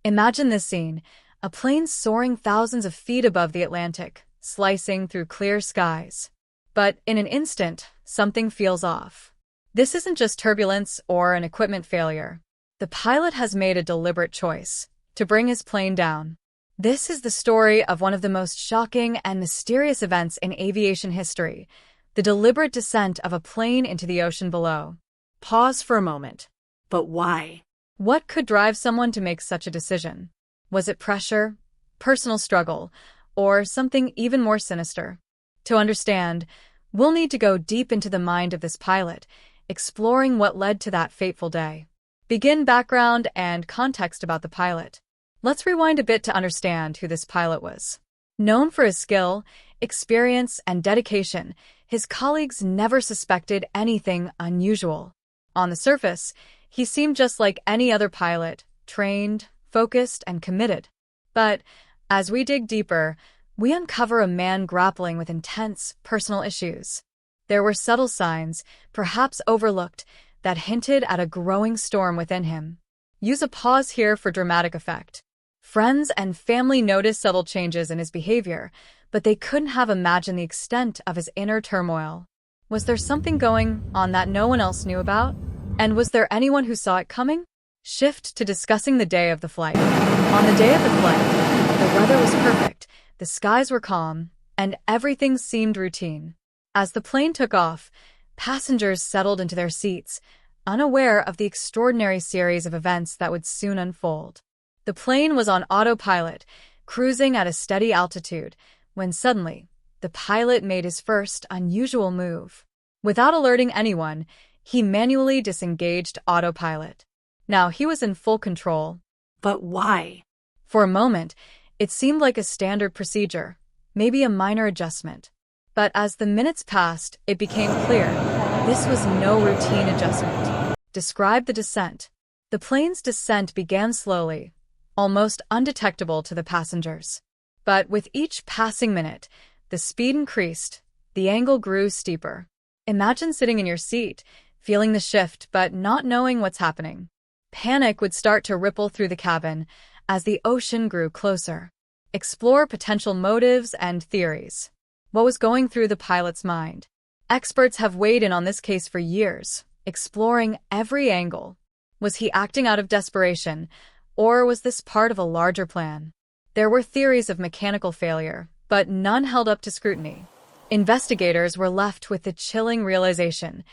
Imagine this scene, a plane soaring thousands of feet above the Atlantic, slicing through clear skies. But in an instant, something feels off. This isn't just turbulence or an equipment failure. The pilot has made a deliberate choice to bring his plane down. This is the story of one of the most shocking and mysterious events in aviation history, the deliberate descent of a plane into the ocean below. Pause for a moment. But why? What could drive someone to make such a decision? Was it pressure, personal struggle, or something even more sinister? To understand, we'll need to go deep into the mind of this pilot, exploring what led to that fateful day. Begin background and context about the pilot. Let's rewind a bit to understand who this pilot was. Known for his skill, experience, and dedication, his colleagues never suspected anything unusual. On the surface, he seemed just like any other pilot, trained, focused, and committed. But as we dig deeper, we uncover a man grappling with intense personal issues. There were subtle signs, perhaps overlooked, that hinted at a growing storm within him. Use a pause here for dramatic effect. Friends and family noticed subtle changes in his behavior, but they couldn't have imagined the extent of his inner turmoil. Was there something going on that no one else knew about? And was there anyone who saw it coming? Shift to discussing the day of the flight. On the day of the flight, the weather was perfect, the skies were calm, and everything seemed routine. As the plane took off, passengers settled into their seats, unaware of the extraordinary series of events that would soon unfold. The plane was on autopilot, cruising at a steady altitude, when suddenly, the pilot made his first unusual move. Without alerting anyone, he manually disengaged autopilot. Now he was in full control. But why? For a moment, it seemed like a standard procedure, maybe a minor adjustment. But as the minutes passed, it became clear this was no routine adjustment. Describe the descent. The plane's descent began slowly, almost undetectable to the passengers. But with each passing minute, the speed increased, the angle grew steeper. Imagine sitting in your seat, feeling the shift but not knowing what's happening. Panic would start to ripple through the cabin as the ocean grew closer. Explore potential motives and theories. What was going through the pilot's mind? Experts have weighed in on this case for years, exploring every angle. Was he acting out of desperation, or was this part of a larger plan? There were theories of mechanical failure, but none held up to scrutiny. Investigators were left with the chilling realization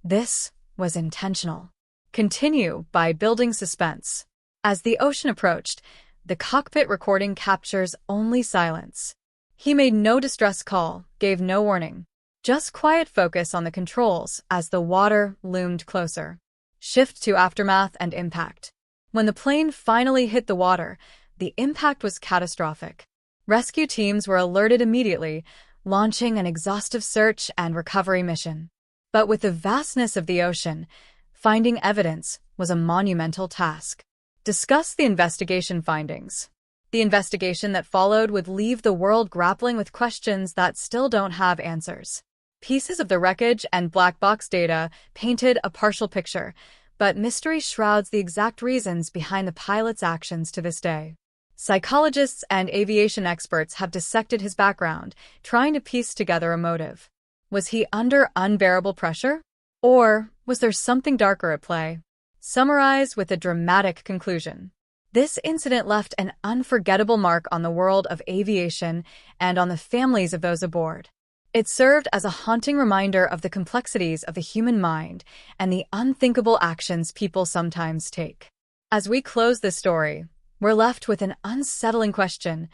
this was intentional. Continue by building suspense. As the ocean approached, the cockpit recording captures only silence. He made no distress call, gave no warning. Just quiet focus on the controls as the water loomed closer. Shift to aftermath and impact. When the plane finally hit the water, the impact was catastrophic. Rescue teams were alerted immediately, launching an exhaustive search and recovery mission. But with the vastness of the ocean, finding evidence was a monumental task. Discuss the investigation findings. The investigation that followed would leave the world grappling with questions that still don't have answers. Pieces of the wreckage and black box data painted a partial picture, but mystery shrouds the exact reasons behind the pilot's actions to this day. Psychologists and aviation experts have dissected his background, trying to piece together a motive. Was he under unbearable pressure? Or was there something darker at play? Summarize with a dramatic conclusion. This incident left an unforgettable mark on the world of aviation and on the families of those aboard. It served as a haunting reminder of the complexities of the human mind and the unthinkable actions people sometimes take. As we close this story, we're left with an unsettling question.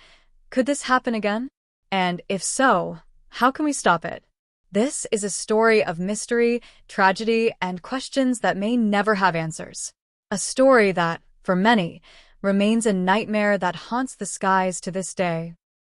Could this happen again? And if so, how can we stop it? This is a story of mystery, tragedy, and questions that may never have answers. A story that, for many, remains a nightmare that haunts the skies to this day.